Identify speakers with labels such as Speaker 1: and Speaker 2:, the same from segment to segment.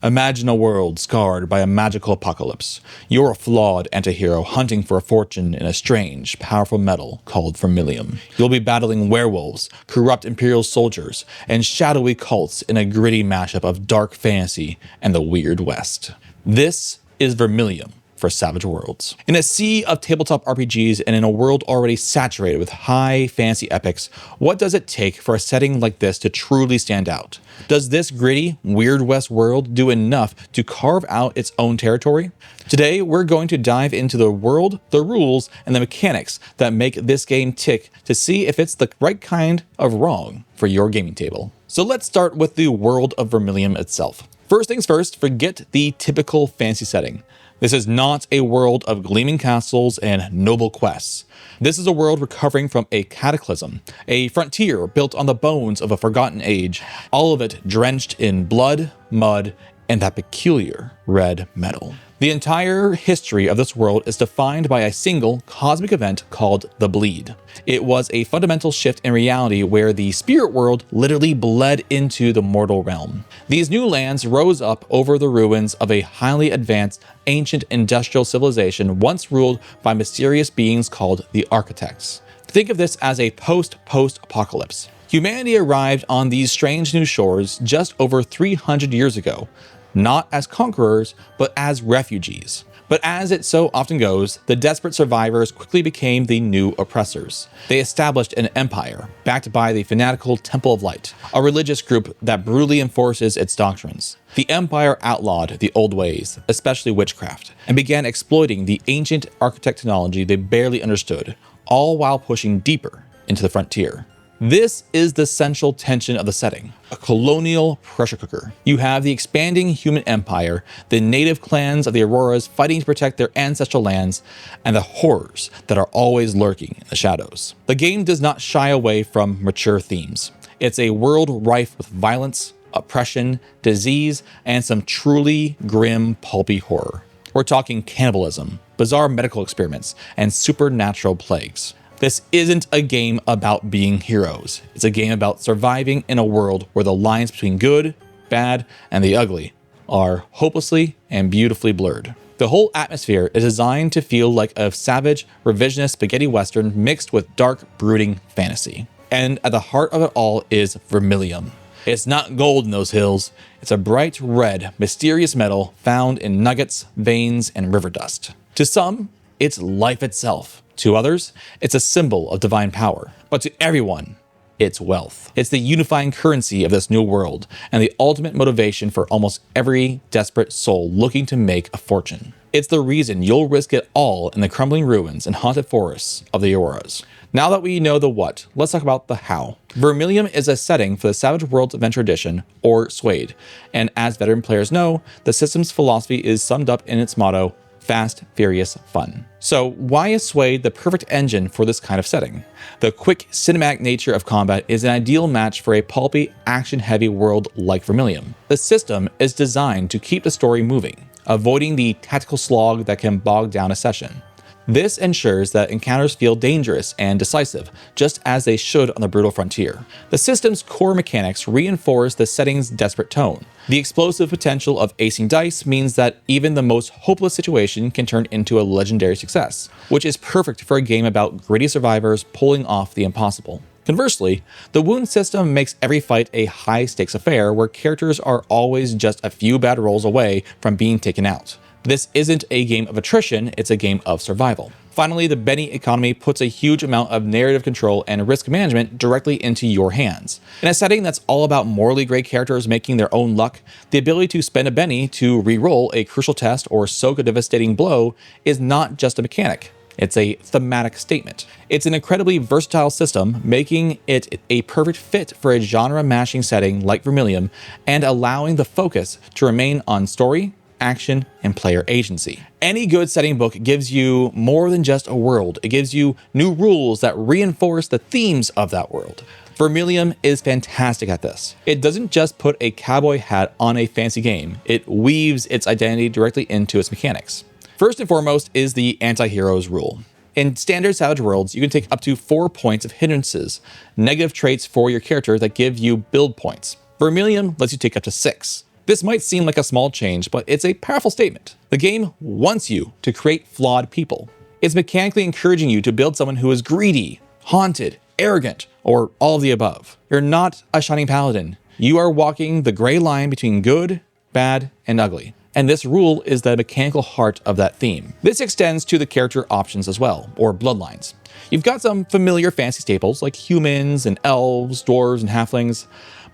Speaker 1: Imagine a world scarred by a magical apocalypse. You're a flawed antihero hunting for a fortune in a strange, powerful metal called Vermilium. You'll be battling werewolves, corrupt imperial soldiers, and shadowy cults in a gritty mashup of dark fantasy and the weird west. This is Vermilium for Savage Worlds. In a sea of tabletop RPGs and in a world already saturated with high fantasy epics, what does it take for a setting like this to truly stand out? Does this gritty, Weird West world do enough to carve out its own territory? Today, we're going to dive into the world, the rules, and the mechanics that make this game tick to see if it's the right kind of wrong for your gaming table. So let's start with the world of Vermilium itself. First things first, forget the typical fantasy setting. This is not a world of gleaming castles and noble quests. This is a world recovering from a cataclysm, a frontier built on the bones of a forgotten age, all of it drenched in blood, mud, and that peculiar red metal. The entire history of this world is defined by a single cosmic event called the Bleed. It was a fundamental shift in reality where the spirit world literally bled into the mortal realm. These new lands rose up over the ruins of a highly advanced, ancient industrial civilization once ruled by mysterious beings called the Architects. Think of this as a post-apocalypse. Humanity arrived on these strange new shores just over 300 years ago, not as conquerors, but as refugees. But as it so often goes, the desperate survivors quickly became the new oppressors. They established an empire, backed by the fanatical Temple of Light, a religious group that brutally enforces its doctrines. The empire outlawed the old ways, especially witchcraft, and began exploiting the ancient architect technology they barely understood, all while pushing deeper into the frontier. This is the central tension of the setting, a colonial pressure cooker. You have the expanding human empire, the native clans of the Auroras fighting to protect their ancestral lands, and the horrors that are always lurking in the shadows. The game does not shy away from mature themes. It's a world rife with violence, oppression, disease, and some truly grim, pulpy horror. We're talking cannibalism, bizarre medical experiments, and supernatural plagues. This isn't a game about being heroes. It's a game about surviving in a world where the lines between good, bad, and the ugly are hopelessly and beautifully blurred. The whole atmosphere is designed to feel like a savage, revisionist spaghetti western mixed with dark, brooding fantasy. And at the heart of it all is Vermilium. It's not gold in those hills. It's a bright red, mysterious metal found in nuggets, veins, and river dust. To some, it's life itself. To others, it's a symbol of divine power. But to everyone, it's wealth. It's the unifying currency of this new world and the ultimate motivation for almost every desperate soul looking to make a fortune. It's the reason you'll risk it all in the crumbling ruins and haunted forests of the Auroras. Now that we know the what, let's talk about the how. Vermilium is a setting for the Savage Worlds Adventure Edition, or SWADE, and as veteran players know, the system's philosophy is summed up in its motto, fast, furious, fun. So why is SWADE the perfect engine for this kind of setting? The quick, cinematic nature of combat is an ideal match for a pulpy, action-heavy world like Vermilium. The system is designed to keep the story moving, avoiding the tactical slog that can bog down a session. This ensures that encounters feel dangerous and decisive, just as they should on the brutal frontier. The system's core mechanics reinforce the setting's desperate tone. The explosive potential of acing dice means that even the most hopeless situation can turn into a legendary success, which is perfect for a game about gritty survivors pulling off the impossible. Conversely, the wound system makes every fight a high-stakes affair where characters are always just a few bad rolls away from being taken out. This isn't a game of attrition, it's a game of survival. Finally, the Benny economy puts a huge amount of narrative control and risk management directly into your hands. In a setting that's all about morally gray characters making their own luck, the ability to spend a Benny to re-roll a crucial test or soak a devastating blow is not just a mechanic. It's a thematic statement. It's an incredibly versatile system, making it a perfect fit for a genre-mashing setting like Vermilium and allowing the focus to remain on story, action, and player agency. Any good setting book gives you more than just a world. It gives you new rules that reinforce the themes of that world. Vermilium is fantastic at this. It doesn't just put a cowboy hat on a fancy game, it weaves its identity directly into its mechanics. First and foremost is the anti-heroes rule. In standard Savage Worlds, you can take up to 4 points of hindrances, negative traits for your character that give you build points. Vermilium lets you take up to 6. This might seem like a small change, but it's a powerful statement. The game wants you to create flawed people. It's mechanically encouraging you to build someone who is greedy, haunted, arrogant, or all of the above. You're not a shining paladin. You are walking the gray line between good, bad, and ugly. And this rule is the mechanical heart of that theme. This extends to the character options as well, or bloodlines. You've got some familiar fancy staples like humans and elves, dwarves, and halflings,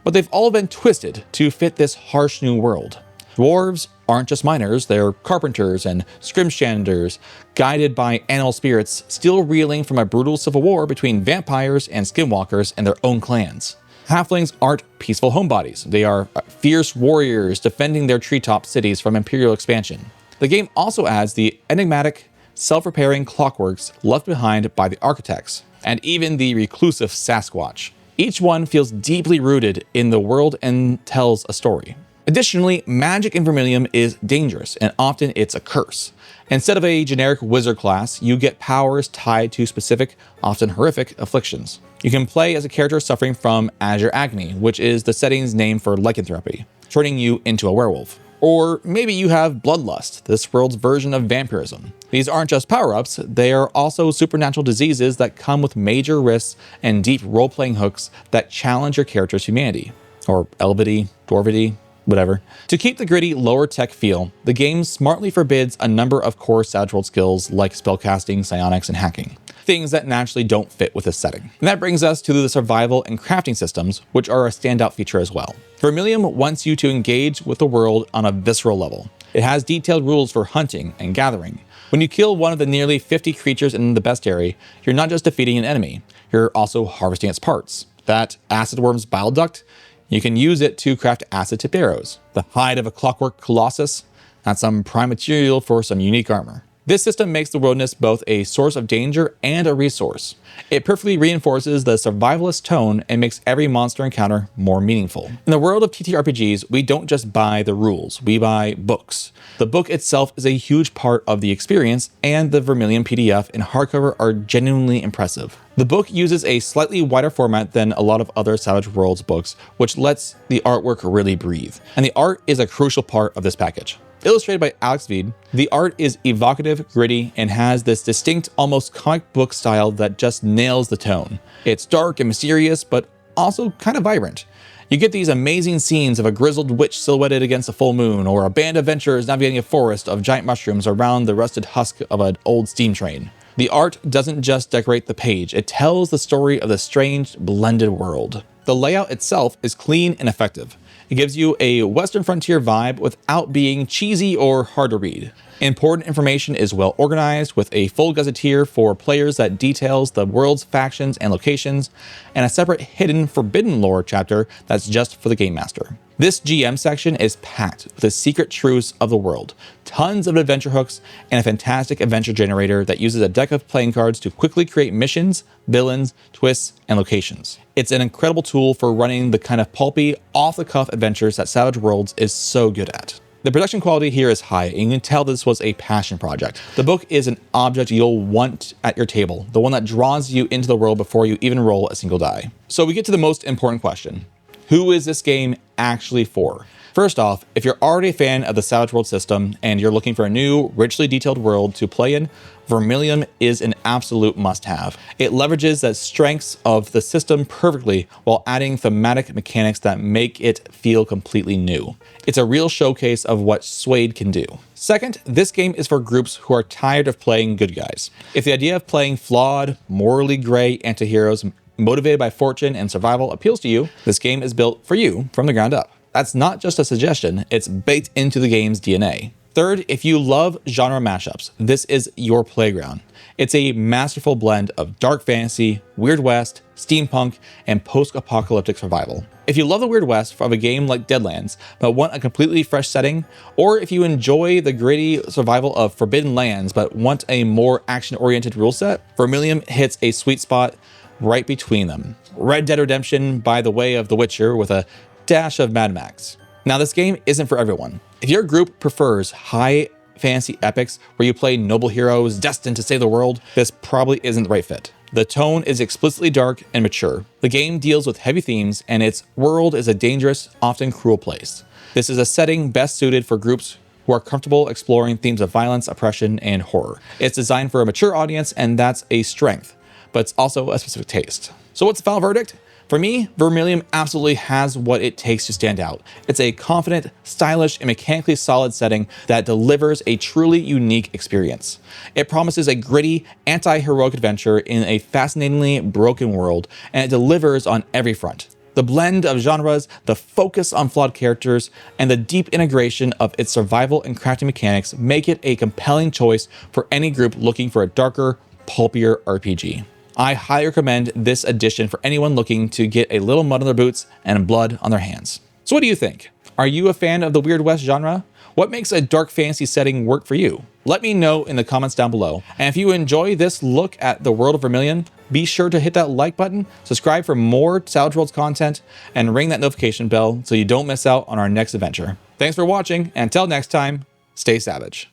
Speaker 1: but they've all been twisted to fit this harsh new world. Dwarves aren't just miners, they're carpenters and scrimshanders, guided by animal spirits, still reeling from a brutal civil war between vampires and skinwalkers and their own clans. Halflings aren't peaceful homebodies. They are fierce warriors defending their treetop cities from imperial expansion. The game also adds the enigmatic, self-repairing clockworks left behind by the architects, and even the reclusive Sasquatch. Each one feels deeply rooted in the world and tells a story. Additionally, magic in Vermilium is dangerous, and often it's a curse. Instead of a generic wizard class, you get powers tied to specific, often horrific, afflictions. You can play as a character suffering from Azure Agony, which is the setting's name for lycanthropy, turning you into a werewolf. Or maybe you have Bloodlust, this world's version of vampirism. These aren't just power-ups, they are also supernatural diseases that come with major risks and deep role-playing hooks that challenge your character's humanity. Or elvity, dwarvity, whatever. To keep the gritty, lower tech feel, the game smartly forbids a number of core Savage World skills like spellcasting, psionics, and hacking. Things that naturally don't fit with this setting. And that brings us to the survival and crafting systems, which are a standout feature as well. Vermilium wants you to engage with the world on a visceral level. It has detailed rules for hunting and gathering. When you kill one of the nearly 50 creatures in the bestiary, you're not just defeating an enemy, you're also harvesting its parts. That acid worm's bile duct, you can use it to craft acid-tipped arrows. The hide of a clockwork colossus, that's some prime material for some unique armor. This system makes the wilderness both a source of danger and a resource. It perfectly reinforces the survivalist tone and makes every monster encounter more meaningful. In the world of TTRPGs, we don't just buy the rules, we buy books. The book itself is a huge part of the experience, and the Vermilium PDF and hardcover are genuinely impressive. The book uses a slightly wider format than a lot of other Savage Worlds books, which lets the artwork really breathe. And the art is a crucial part of this package. Illustrated by Alex Veed, the art is evocative, gritty, and has this distinct, almost comic book style that just nails the tone. It's dark and mysterious, but also kind of vibrant. You get these amazing scenes of a grizzled witch silhouetted against a full moon, or a band of adventurers navigating a forest of giant mushrooms around the rusted husk of an old steam train. The art doesn't just decorate the page, it tells the story of the strange, blended world. The layout itself is clean and effective. It gives you a Western frontier vibe without being cheesy or hard to read. Important information is well organized with a full gazetteer for players that details the world's factions and locations, and a separate hidden forbidden lore chapter that's just for the game master. This GM section is packed with the secret truths of the world, tons of adventure hooks, and a fantastic adventure generator that uses a deck of playing cards to quickly create missions, villains, twists, and locations. It's an incredible tool for running the kind of pulpy, off-the-cuff adventures that Savage Worlds is so good at. The production quality here is high, and you can tell this was a passion project. The book is an object you'll want at your table, the one that draws you into the world before you even roll a single die. So we get to the most important question. Who is this game actually for? First off, if you're already a fan of the Savage World system and you're looking for a new, richly detailed world to play in, Vermilium is an absolute must-have. It leverages the strengths of the system perfectly while adding thematic mechanics that make it feel completely new. It's a real showcase of what Suede can do. Second, this game is for groups who are tired of playing good guys. If the idea of playing flawed, morally gray antiheroes motivated by fortune and survival appeals to you, this game is built for you from the ground up. That's not just a suggestion, it's baked into the game's DNA. Third, if you love genre mashups, this is your playground. It's a masterful blend of dark fantasy, Weird West, steampunk, and post-apocalyptic survival. If you love the Weird West from a game like Deadlands, but want a completely fresh setting, or if you enjoy the gritty survival of Forbidden Lands but want a more action-oriented rule set, Vermilium hits a sweet spot right between them. Red Dead Redemption by the way of The Witcher with a dash of Mad Max. Now, this game isn't for everyone. If your group prefers high fantasy epics where you play noble heroes destined to save the world, this probably isn't the right fit. The tone is explicitly dark and mature. The game deals with heavy themes, and its world is a dangerous, often cruel place. This is a setting best suited for groups who are comfortable exploring themes of violence, oppression, and horror. It's designed for a mature audience, and that's a strength, but it's also a specific taste. So what's the final verdict? For me, Vermilium absolutely has what it takes to stand out. It's a confident, stylish, and mechanically solid setting that delivers a truly unique experience. It promises a gritty, anti-heroic adventure in a fascinatingly broken world, and it delivers on every front. The blend of genres, the focus on flawed characters, and the deep integration of its survival and crafting mechanics make it a compelling choice for any group looking for a darker, pulpier RPG. I highly recommend this edition for anyone looking to get a little mud on their boots and blood on their hands. So what do you think? Are you a fan of the Weird West genre? What makes a dark fantasy setting work for you? Let me know in the comments down below. And if you enjoy this look at the world of Vermilion, be sure to hit that like button, subscribe for more Savage Worlds content, and ring that notification bell so you don't miss out on our next adventure. Thanks for watching, and until next time, stay savage.